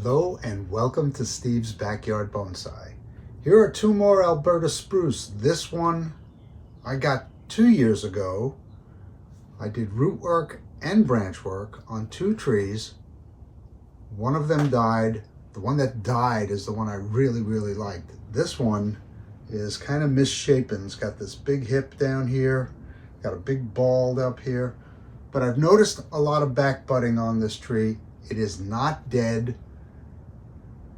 Hello and welcome to Steve's Backyard Bonsai. Here are two more Alberta Spruce. This one I got 2 years ago. I did root work and branch work on 2 trees. One of them died. The one that died is the one I really liked. This one is kind of misshapen. It's got this big hip down here, got a big bald up here. But I've noticed a lot of back budding on this tree. It is not dead.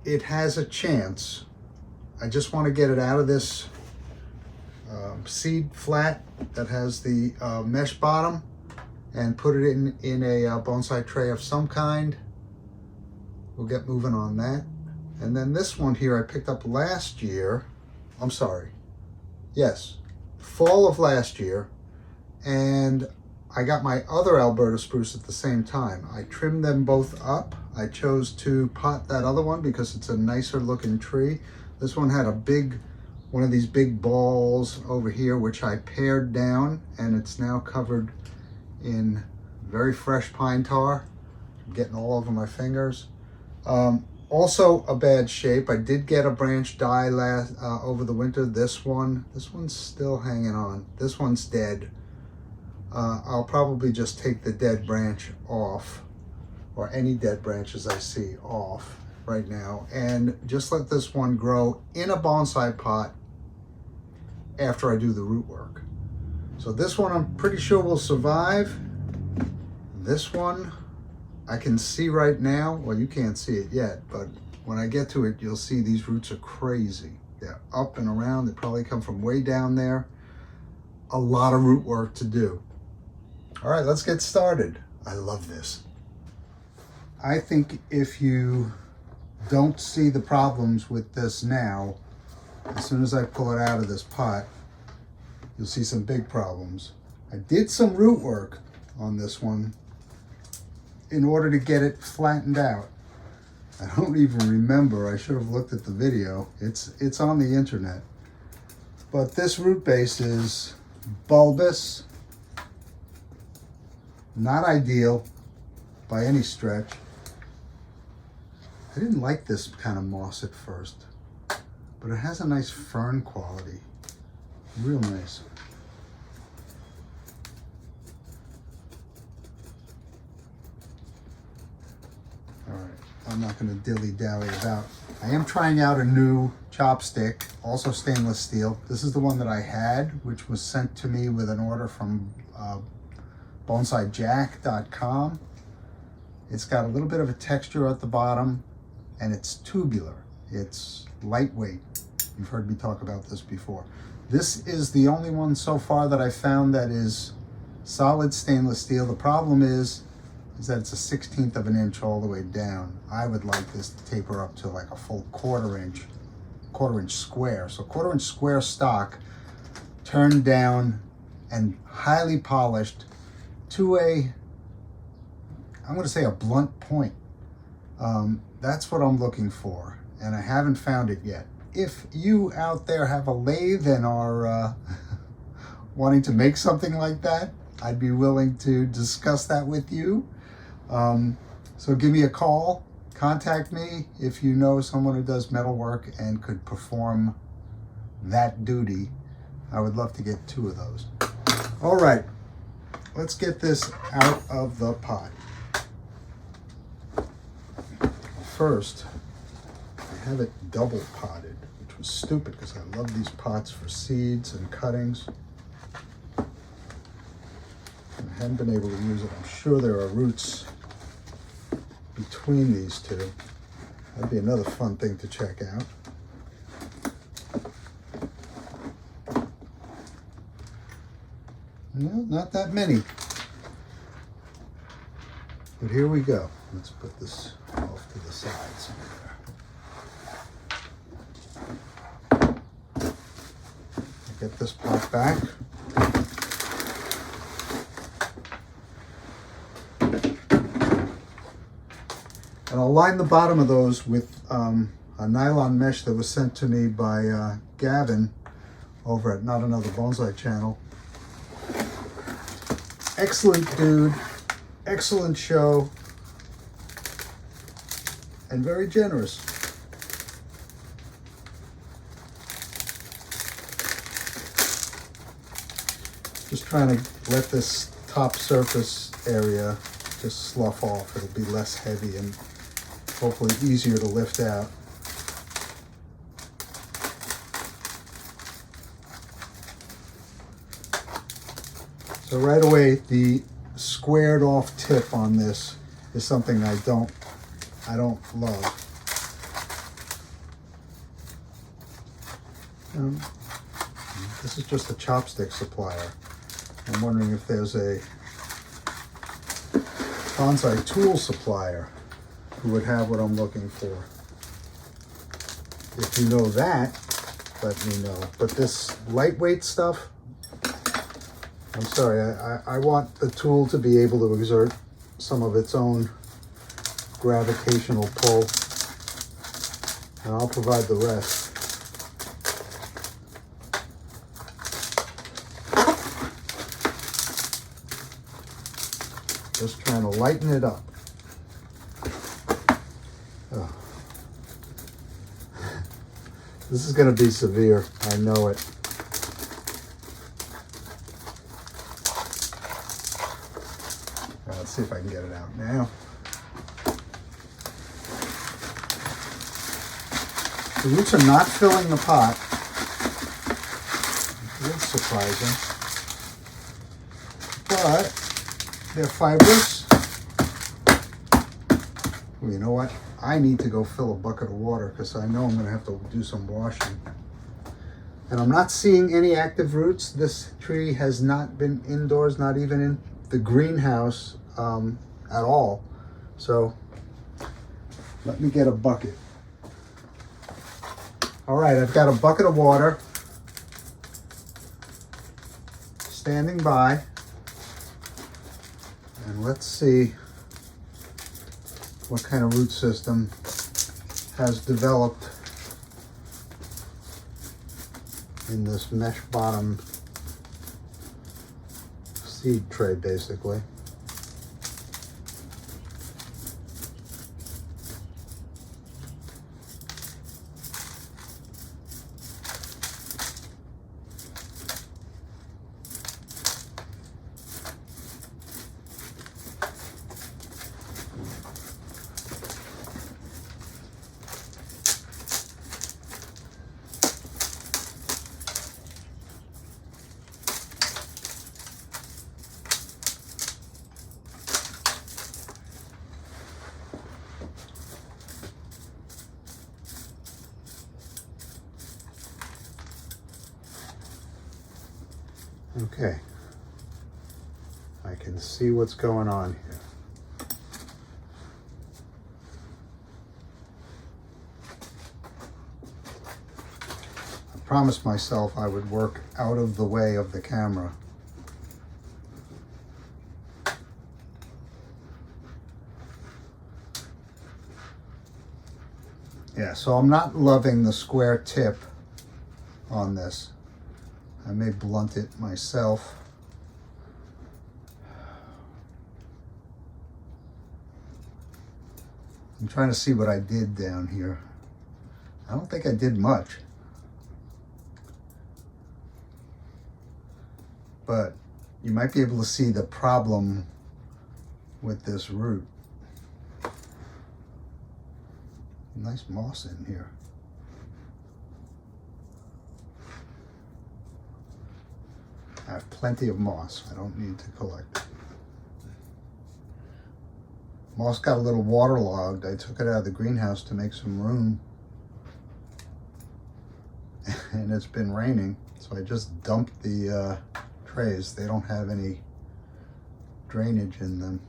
It has a chance. I just want to get it out of this seed flat that has the mesh bottom and put it in a bonsai tray of some kind. We'll get moving on that. And then this one here I picked up last year. I'm sorry. Yes, fall of last year. And I got my other Alberta Spruce at the same time. I trimmed them both up. I chose to pot that other one because it's a nicer looking tree. This one had one of these big balls over here, which I pared down, and it's now covered in very fresh pine tar. I'm getting all over my fingers. Also a bad shape. I did get a branch die over the winter. This one's still hanging on. This one's dead. I'll probably just take the dead branch off, or any dead branches I see off right now, and just let this one grow in a bonsai pot after I do the root work. So this one I'm pretty sure will survive. This one I can see right now. Well, you can't see it yet, but when I get to it, you'll see these roots are crazy. They're up and around. They probably come from way down there. A lot of root work to do. All right, let's get started. I love this. I think if you don't see the problems with this now, as soon as I pull it out of this pot, you'll see some big problems. I did some root work on this one in order to get it flattened out. I don't even remember. I should have looked at the video. It's on the internet. But this root base is bulbous. Not ideal by any stretch. I didn't like this kind of moss at first, but it has a nice fern quality. Real nice. All right, I'm not going to dilly-dally about. I am trying out a new chopstick, also stainless steel. This is the one that I had, which was sent to me with an order from bonsaijack.com. It's got a little bit of a texture at the bottom, and it's tubular. It's lightweight. You've heard me talk about this before. This is the only one so far that I found that is solid stainless steel. The problem is that it's a 1/16 of an inch all the way down. I would like this to taper up to like a full quarter inch square. So quarter inch square stock, turned down and highly polished to I'm going to say a blunt point. That's what I'm looking for, and I haven't found it yet. If you out there have a lathe and are wanting to make something like that, I'd be willing to discuss that with you. So give me a call, contact me if you know someone who does metal work and could perform that duty. I would love to get 2 of those. All right. Let's get this out of the pot. First, I have it double potted, which was stupid because I love these pots for seeds and cuttings. I haven't been able to use it. I'm sure there are roots between these two. That'd be another fun thing to check out. No, not that many. But here we go. Let's put this off to the side somewhere. Get this pot back. And I'll line the bottom of those with a nylon mesh that was sent to me by Gavin over at Not Another Bonsai channel. Excellent dude, excellent show. and very generous. Just trying to let this top surface area just slough off. It'll be less heavy and hopefully easier to lift out. So right away, the squared off tip on this is something I don't love. This is just a chopstick supplier. I'm wondering if there's a bonsai tool supplier who would have what I'm looking for. If you know that, let me know. But this lightweight stuff, I'm sorry, I want the tool to be able to exert some of its own gravitational pull, and I'll provide the rest. Just trying to lighten it up. Oh. This is going to be severe, I know it. Let's see if I can get it out now. The roots are not filling the pot. It's surprising. But they're fibrous. Well, you know what? I need to go fill a bucket of water because I know I'm going to have to do some washing. And I'm not seeing any active roots. This tree has not been indoors, not even in the greenhouse at all. So let me get a bucket. All right, I've got a bucket of water standing by. And let's see what kind of root system has developed in this mesh bottom seed tray, basically. Okay, I can see what's going on here. I promised myself I would work out of the way of the camera. Yeah, so I'm not loving the square tip on this. I may blunt it myself. I'm trying to see what I did down here. I don't think I did much. But you might be able to see the problem with this root. Nice moss in here. I have plenty of moss. I don't need to collect it. Moss got a little waterlogged. I took it out of the greenhouse to make some room. And it's been raining, so I just dumped the trays. They don't have any drainage in them,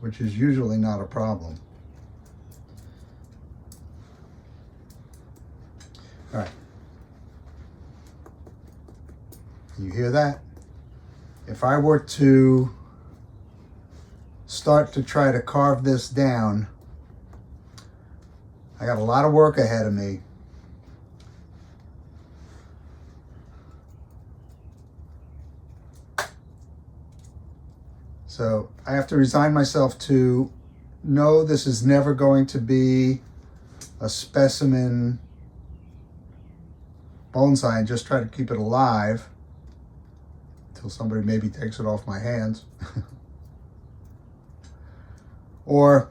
which is usually not a problem. All right. You hear that? If I were to start to try to carve this down, I got a lot of work ahead of me. So I have to resign myself to no, this is never going to be a specimen bonsai and just try to keep it alive until somebody maybe takes it off my hands. Or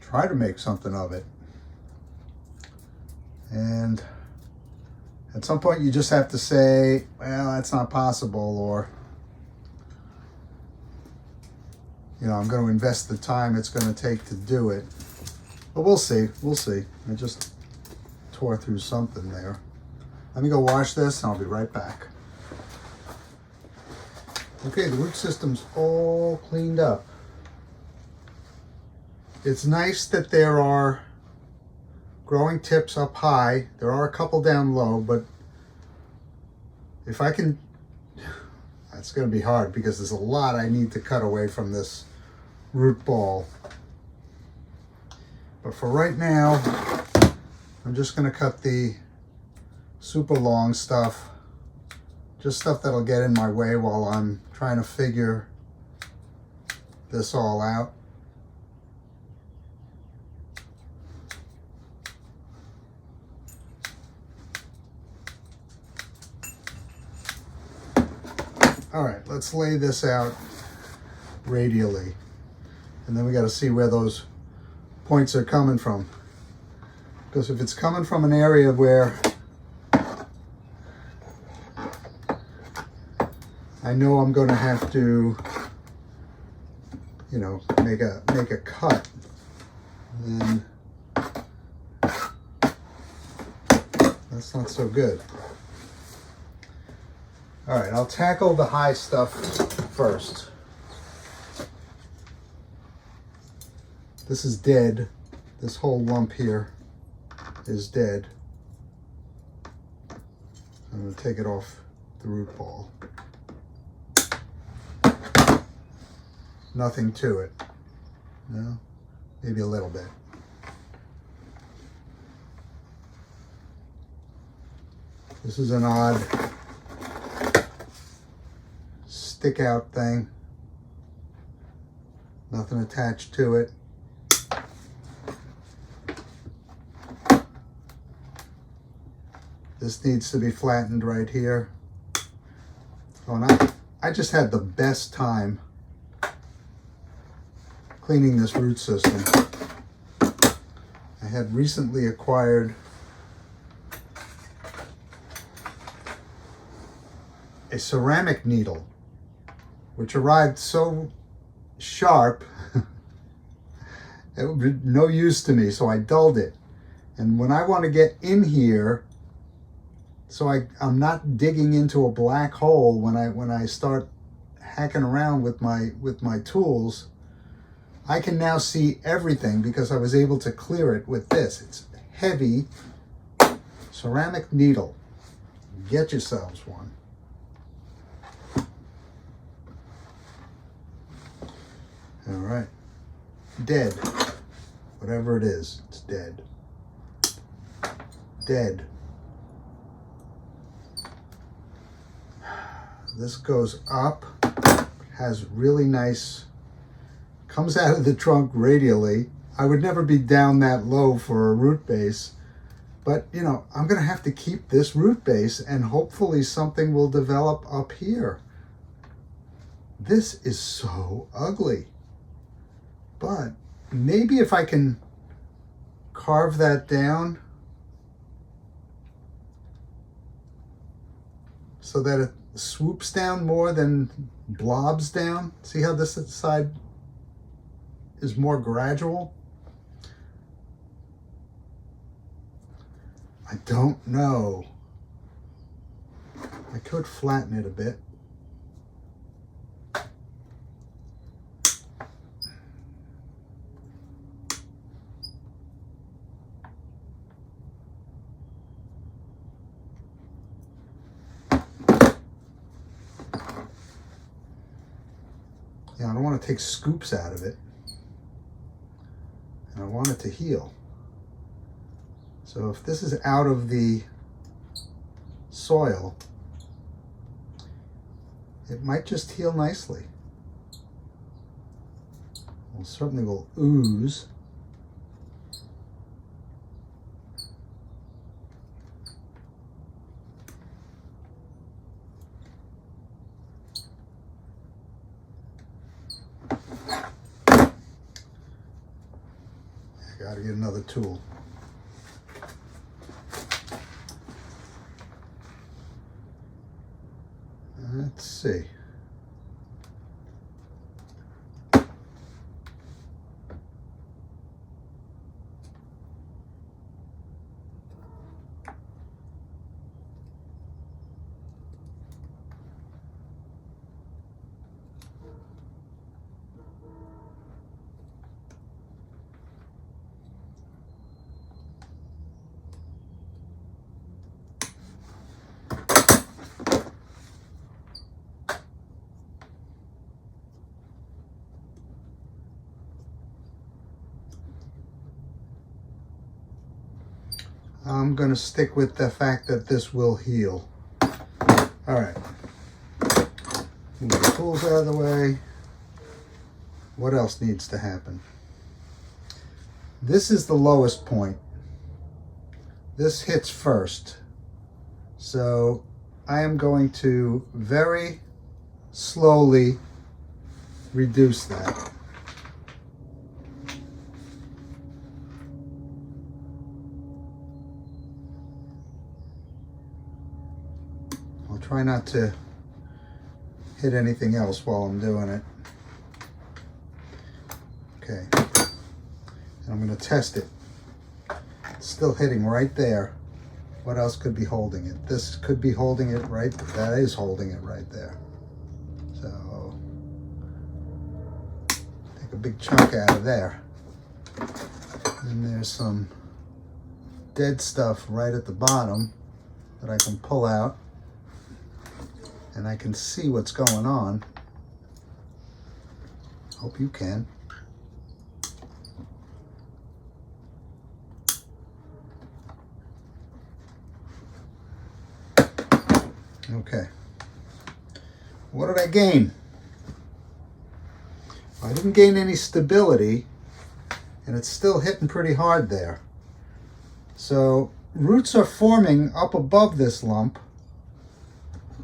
try to make something of it. And at some point you just have to say, well, that's not possible, or, you know, I'm going to invest the time it's going to take to do it. But we'll see, we'll see. I just tore through something there. Let me go wash this and I'll be right back. Okay, the root system's all cleaned up. It's nice that there are growing tips up high. There are a couple down low, but if I can, that's going to be hard because there's a lot I need to cut away from this root ball. But for right now, I'm just going to cut the super long stuff, just stuff that'll get in my way while I'm trying to figure this all out. All right, let's lay this out radially. And then we got to see where those points are coming from. Because if it's coming from an area where I know I'm going to have to, you know, make a cut, then that's not so good. All right, I'll tackle the high stuff first. This is dead. This whole lump here is dead. I'm going to take it off the root ball. Nothing to it. No, maybe a little bit. This is an odd stick out thing. Nothing attached to it. This needs to be flattened right here. Oh, and I just had the best time cleaning this root system. I had recently acquired a ceramic needle, which arrived so sharp, it would be no use to me, so I dulled it. And when I want to get in here, so I'm not digging into a black hole when I start hacking around with my tools, I can now see everything because I was able to clear it with this. It's heavy ceramic needle. Get yourselves one. All right, dead. Whatever it is, it's dead. Dead. This goes up, has really nice, comes out of the trunk radially. I would never be down that low for a root base, but you know, I'm gonna have to keep this root base and hopefully something will develop up here. This is so ugly. But maybe if I can carve that down so that it swoops down more than blobs down. See how this side is more gradual? I don't know. I could flatten it a bit. Yeah, I don't want to take scoops out of it. And I want it to heal. So if this is out of the soil, it might just heal nicely. certainly will ooze. Got to get another tool. Let's see. I'm going to stick with the fact that this will heal. All right. Move the tools out of the way. What else needs to happen? This is the lowest point. This hits first. So I am going to very slowly reduce that. Try not to hit anything else while I'm doing it. Okay, and I'm going to test it. It's still hitting right there. What else could be holding it? This could be holding it right. That is holding it right there. So take a big chunk out of there. And there's some dead stuff right at the bottom that I can pull out. And I can see what's going on. Hope you can. Okay. What did I gain? I didn't gain any stability, and it's still hitting pretty hard there. So roots are forming up above this lump.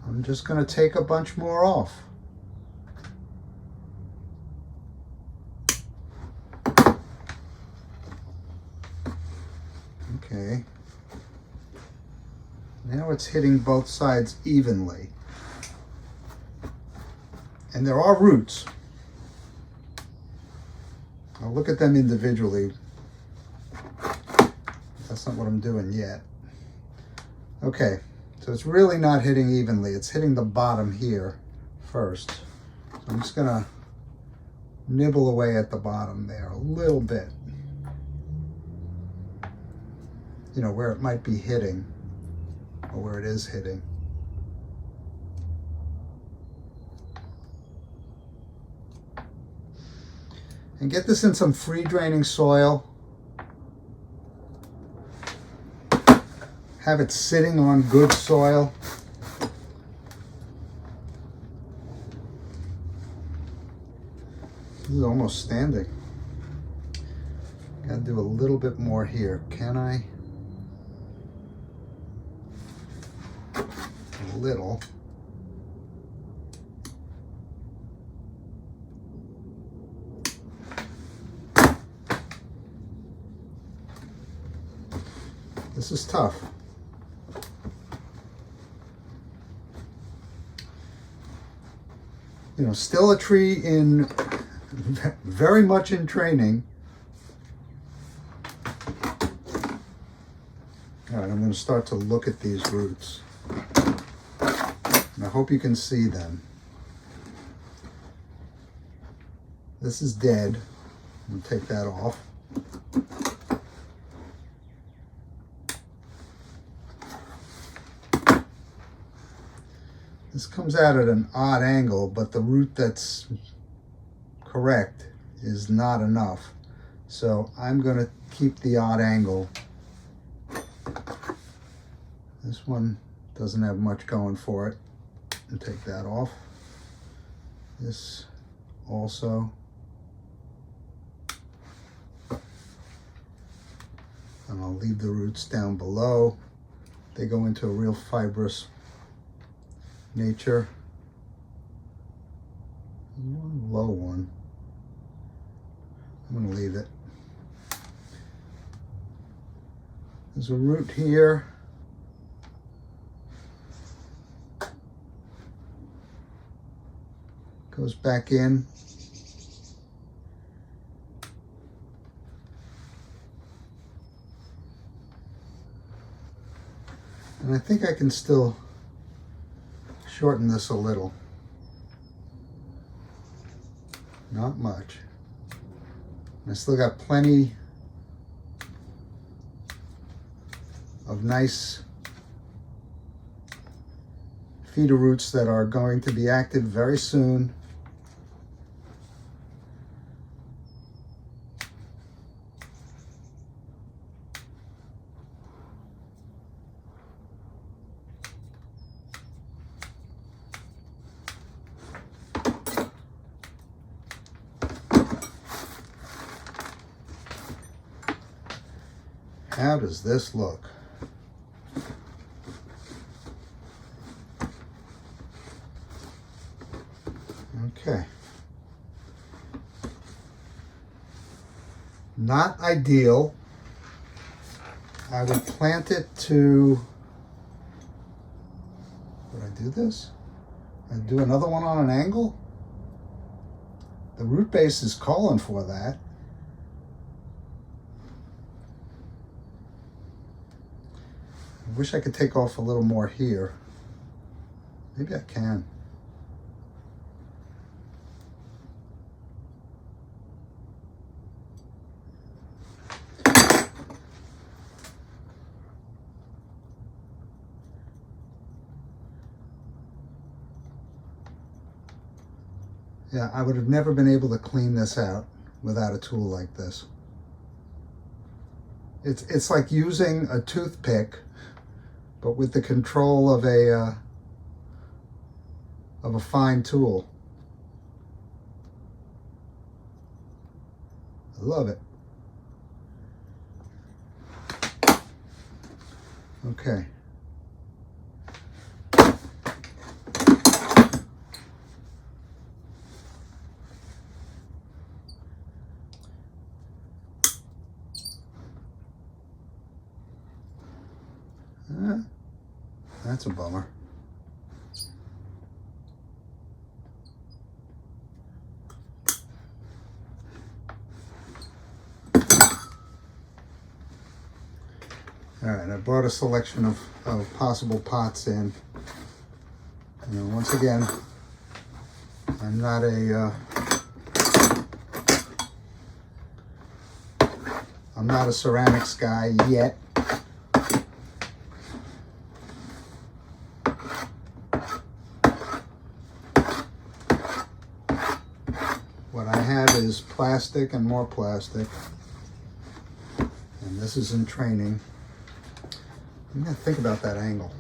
I'm just going to take a bunch more off. Okay. Now it's hitting both sides evenly. And there are roots. I'll look at them individually. That's not what I'm doing yet. Okay. So it's really not hitting evenly. It's hitting the bottom here first. So I'm just going to nibble away at the bottom there a little bit. You know, where it might be hitting or where it is hitting. And get this in some free draining soil. Have it sitting on good soil. This is almost standing. Gotta do a little bit more here. Can I? A little. This is tough. You know, still a tree in very much in training. All right, I'm going to start to look at these roots. And I hope you can see them. This is dead. I'm going to take that off. This comes out at an odd angle, but the root that's correct is not enough. So I'm going to keep the odd angle. This one doesn't have much going for it. And take that off. This also. And I'll leave the roots down below. They go into a real fibrous nature. One low one. I'm going to leave it. There's a root here. Goes back in. And I think I can still shorten this a little. Not much. I still got plenty of nice feeder roots that are going to be active very soon. How does this look? Okay. Not ideal. I would plant it to, would I do this? I'd do another one on an angle? The root base is calling for that. I wish I could take off a little more here. Maybe I can. Yeah, I would have never been able to clean this out without a tool like this. It's like using a toothpick, but with the control of a fine tool. I love it. Okay. That's a bummer. All right, I brought a selection of possible pots in. You know, once again, I'm not a ceramics guy yet. What I have is plastic and more plastic, and this is in training. I'm gonna think about that angle.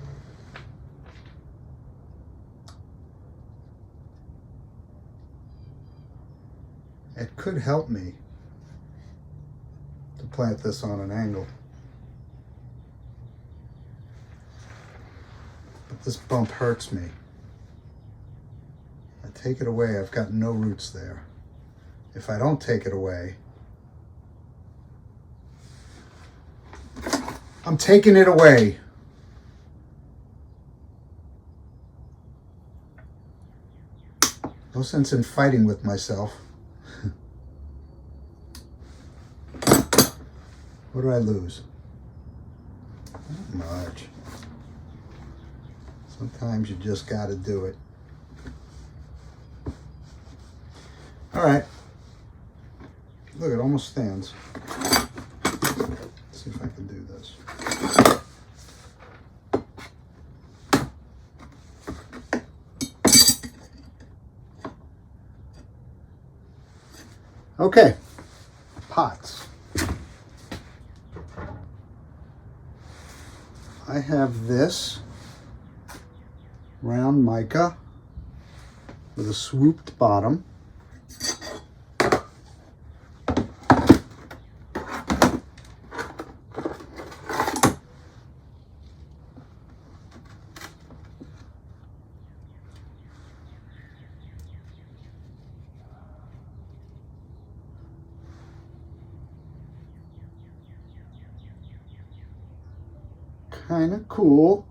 It could help me to plant this on an angle. But this bump hurts me. I take it away, I've got no roots there. If I don't take it away, I'm taking it away. No sense in fighting with myself. What do I lose? Not much. Sometimes you just got to do it. All right. Look, it almost stands. Let's see if I can do this. Okay, pots. I have this round mica with a swooped bottom. kind of cool.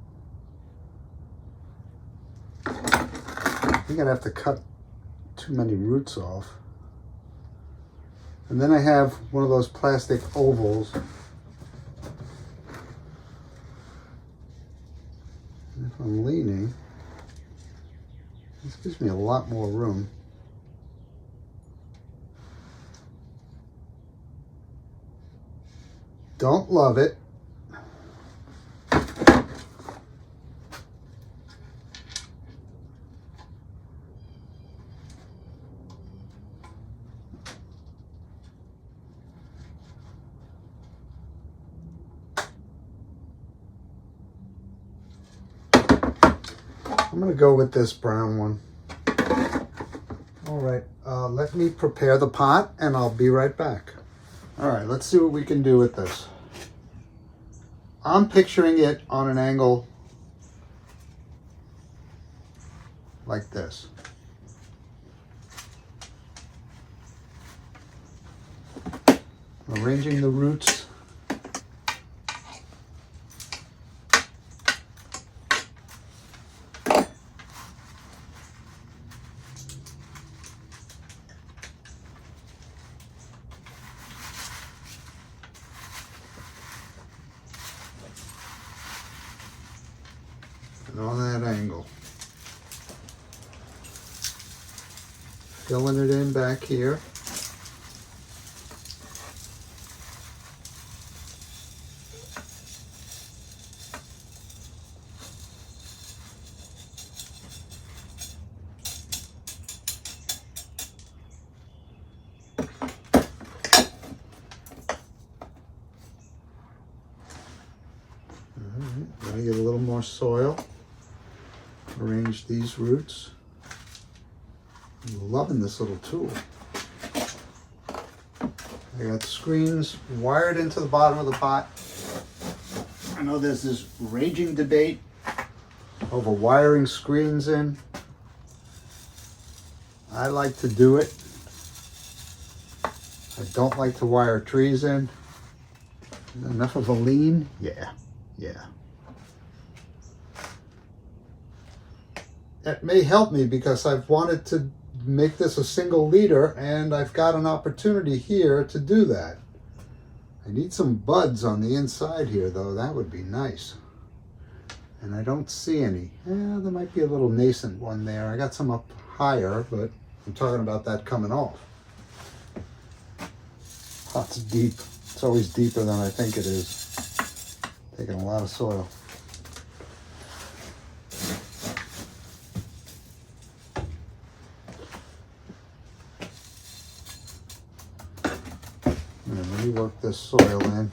I think I'd have to cut too many roots off. And then I have one of those plastic ovals. And if I'm leaning, this gives me a lot more room. Don't love it. I'm going to go with this brown one. All right, let me prepare the pot and I'll be right back. All right, let's see what we can do with this. I'm picturing it on an angle like this. Arranging the roots. And on that angle. Filling it in back here. Gonna get a little more soil. Arrange these roots. I'm loving this little tool. I got screens wired into the bottom of the pot. I know there's this raging debate over wiring screens in. I like to do it. I don't like to wire trees in. Enough of a lean? Yeah. It may help me because I've wanted to make this a single leader and I've got an opportunity here to do that. I need some buds on the inside here though, that would be nice. And I don't see any. There might be a little nascent one there. I got some up higher, but I'm talking about that coming off. Pot's deep. It's always deeper than I think it is. Taking a lot of soil. Let me work this soil in.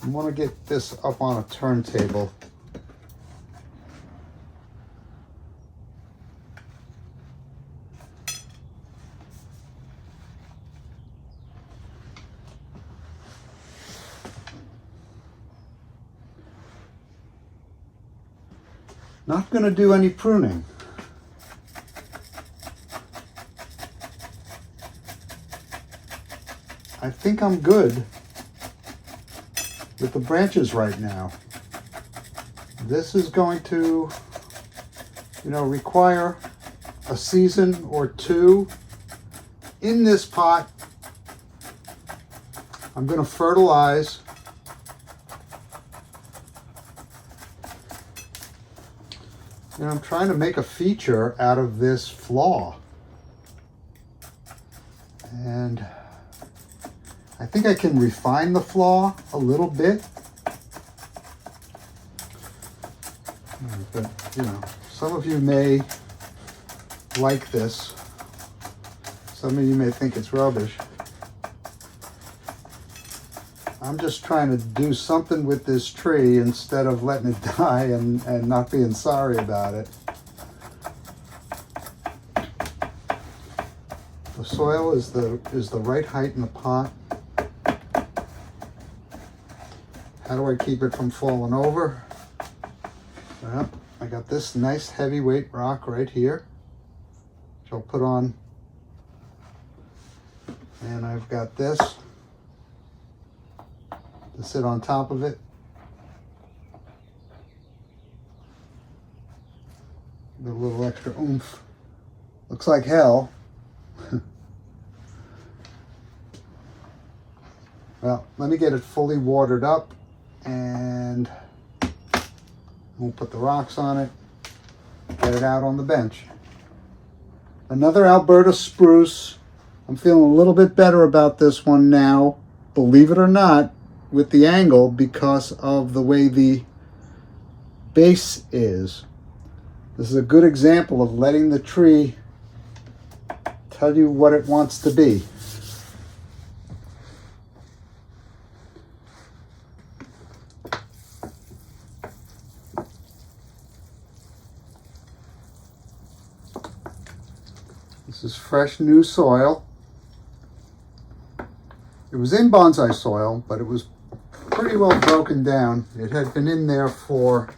I want to get this up on a turntable. Not going to do any pruning. I think I'm good with the branches right now. This is going to, require a season or two in this pot. I'm going to fertilize. I'm trying to make a feature out of this flaw. And I think I can refine the flaw a little bit. But, some of you may like this. Some of you may think it's rubbish. I'm just trying to do something with this tree instead of letting it die and not being sorry about it. The soil is the right height in the pot. How do I keep it from falling over? Well, I got this nice heavyweight rock right here, which I'll put on. And I've got this to sit on top of it. Get a little extra oomph. Looks like hell. Well, let me get it fully watered up and we'll put the rocks on it, get it out on the bench. Another Alberta Spruce. I'm feeling a little bit better about this one now, believe it or not, with the angle because of the way the base is. This is a good example of letting the tree tell you what it wants to be. This is fresh new soil. It was in bonsai soil, but it was pretty well broken down. It had been in there for,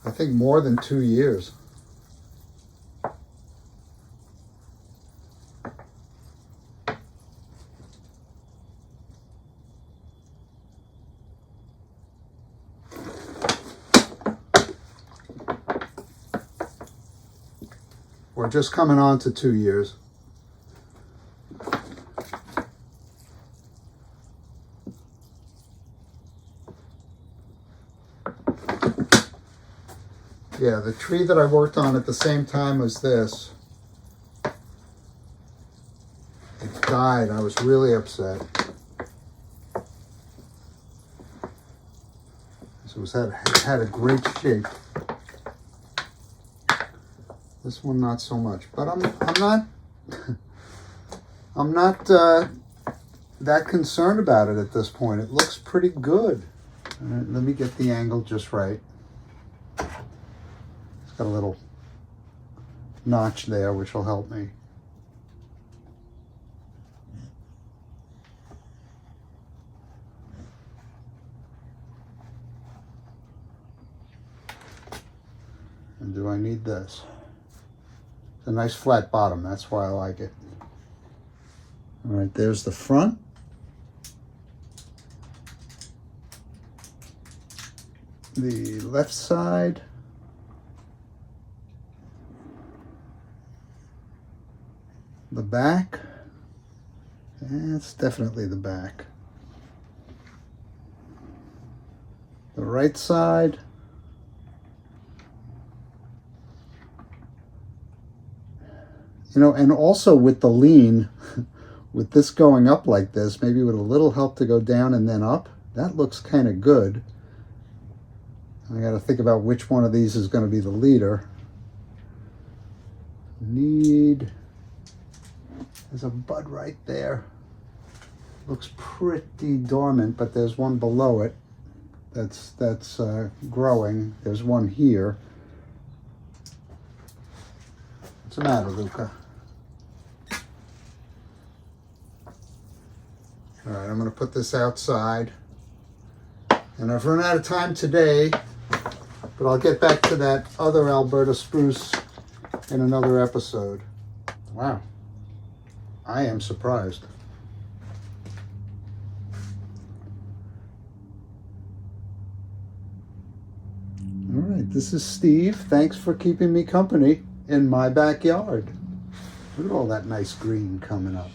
I think, more than 2 years. We're just coming on to 2 years. Yeah, the tree that I worked on at the same time as this, it died. I was really upset. It had a great shape. This one not so much, but I'm not that concerned about it at this point. It looks pretty good. All right, let me get the angle just right. It's got a little notch there, which will help me. And do I need this? It's a nice flat bottom, that's why I like it. All right, there's the front. The left side. The back. That's definitely the back. The right side. You know, and also with the lean, with this going up like this, maybe with a little help to go down and then up, that looks kind of good. I got to think about which one of these is going to be the leader. There's a bud right there. Looks pretty dormant, but there's one below it that's growing. There's one here. What's the matter, Luca? All right, I'm going to put this outside. And I've run out of time today, but I'll get back to that other Alberta Spruce in another episode. Wow. I am surprised. All right, this is Steve. Thanks for keeping me company in my backyard. Look at all that nice green coming up.